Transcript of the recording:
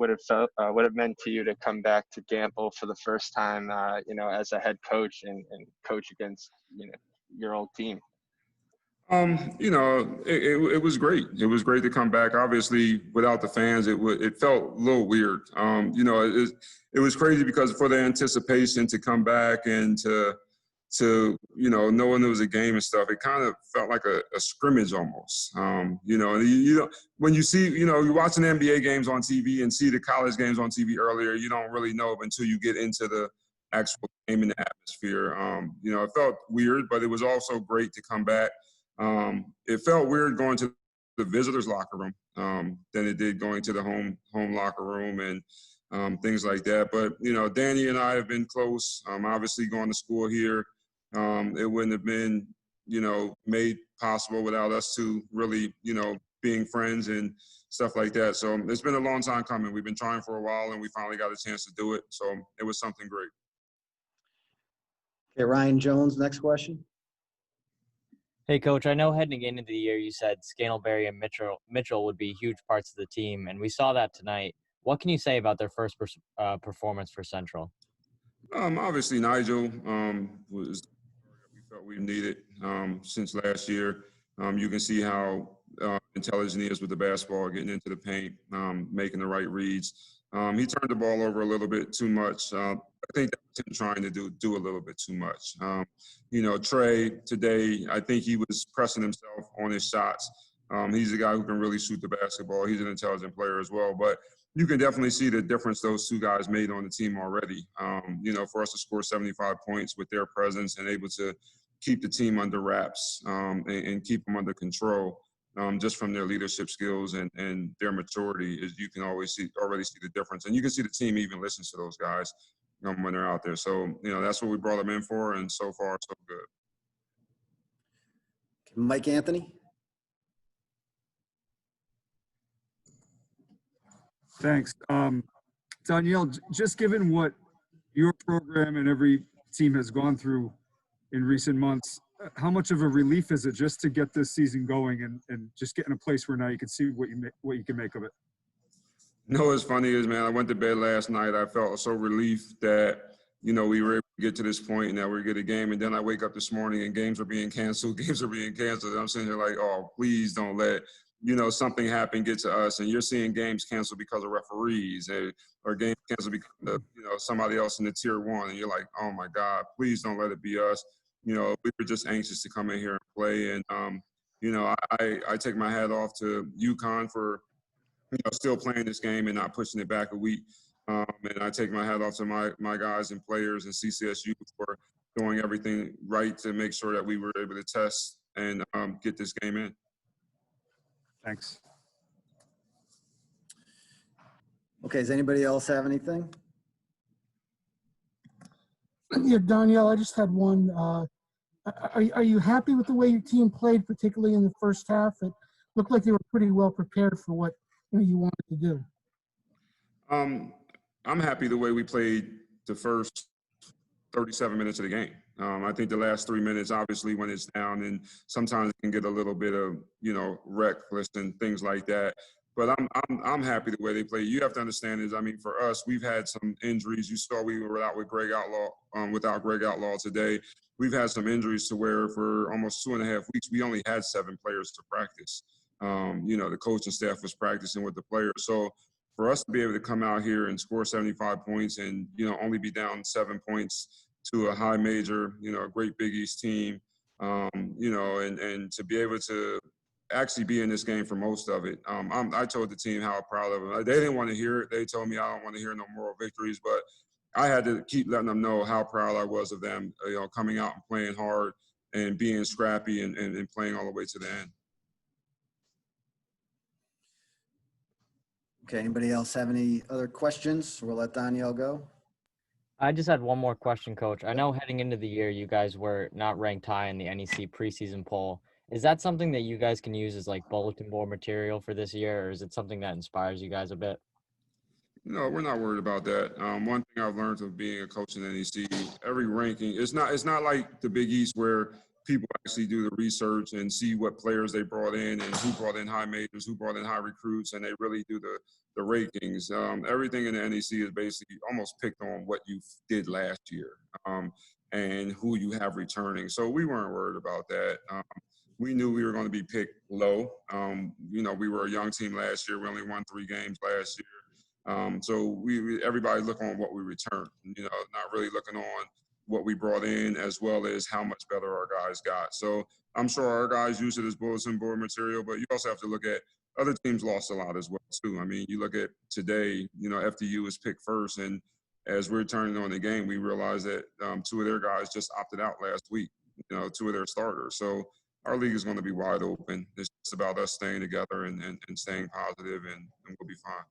would have meant to you to come back to Gamble for the first time, as a head coach and coach against, your old team? It was great. It was great to come back. Obviously, without the fans, it felt a little weird. It was crazy because for the anticipation to come back and to knowing there was a game and stuff, it kind of felt like a scrimmage almost. And when you see, you're watching NBA games on TV and see the college games on TV earlier, you don't really know until you get into the actual game and the atmosphere. It felt weird, but it was also great to come back. It felt weird going to the visitors' locker room than it did going to the home locker room and things like that. But, Danny and I have been close. Obviously going to school here. It wouldn't have been, made possible without us two really, being friends and stuff like that. So it's been a long time coming. We've been trying for a while, and we finally got a chance to do it. So it was something great. Okay, Ryan Jones, next question. Hey, Coach, I know heading into the year you said Scantlebury and Mitchell would be huge parts of the team, and we saw that tonight. What can you say about their first performance for Central? Obviously, Nigel was we felt we needed since last year. You can see how intelligent he is with the basketball, getting into the paint, making the right reads. He turned the ball over a little bit too much. I think that's him trying to do a little bit too much. Trey today, I think he was pressing himself on his shots. He's a guy who can really shoot the basketball. He's an intelligent player as well. But you can definitely see the difference those two guys made on the team already. For us to score 75 points with their presence and able to keep the team under wraps and keep them under control. Just from their leadership skills and their maturity, is you can already see the difference. And you can see the team even listens to those guys when they're out there. So, that's what we brought them in for, and so far, so good. Mike Anthony. Thanks. Donyell, just given what your program and every team has gone through in recent months, how much of a relief is it just to get this season going and just get in a place where now you can see what you can make of it? What's funny is, man, I went to bed last night. I felt so relieved that, we were able to get to this point and that we're get a game. And then I wake up this morning and games are being canceled. And I'm sitting here like, oh, please don't let, something happen, get to us. And you're seeing games canceled because of referees or games canceled because of, somebody else in the tier one. And you're like, oh my God, please don't let it be us. We were just anxious to come in here and play. And, I take my hat off to UConn for, still playing this game and not pushing it back a week. And I take my hat off to my guys and players and CCSU for doing everything right to make sure that we were able to test and get this game in. Thanks. Okay, does anybody else have anything? Yeah, Donyell, I just had one. Are you happy with the way your team played, particularly in the first half? It looked like they were pretty well prepared for what you wanted to do. I'm happy the way we played the first 37 minutes of the game. I think the last 3 minutes, obviously, when it's down, and sometimes it can get a little bit of, reckless and things like that. But I'm happy the way they play. You have to understand is, for us, we've had some injuries. You saw we were out with without Greg Outlaw today. We've had some injuries to where for almost 2.5 weeks, we only had 7 players to practice. The coaching staff was practicing with the players. So for us to be able to come out here and score 75 points and, only be down 7 points to a high major, a great Big East team, and to be able to actually be in this game for most of it. I told the team how proud of them. They didn't want to hear it. They told me I don't want to hear no moral victories, but I had to keep letting them know how proud I was of them, coming out and playing hard and being scrappy and playing all the way to the end. Okay, anybody else have any other questions? We'll let Donyell go. I just had one more question, Coach. I know heading into the year, you guys were not ranked high in the NEC preseason poll. Is that something that you guys can use as like bulletin board material for this year, or is it something that inspires you guys a bit? No, we're not worried about that. One thing I've learned of being a coach in NEC, every ranking, it's not like the Big East where people actually do the research and see what players they brought in and who brought in high majors, who brought in high recruits, and they really do the rankings. Everything in the NEC is basically almost picked on what you did last year and who you have returning. So we weren't worried about that. We knew we were going to be picked low. We were a young team last year. We only won 3 games last year. So everybody look on what we returned, not really looking on what we brought in as well as how much better our guys got. So I'm sure our guys use it as bulletin board material, but you also have to look at other teams lost a lot as well too. I mean, you look at today, FDU was picked first, and as we're turning on the game, we realized that 2 of their guys just opted out last week, 2 of their starters. So our league is going to be wide open. It's just about us staying together and staying positive, and we'll be fine.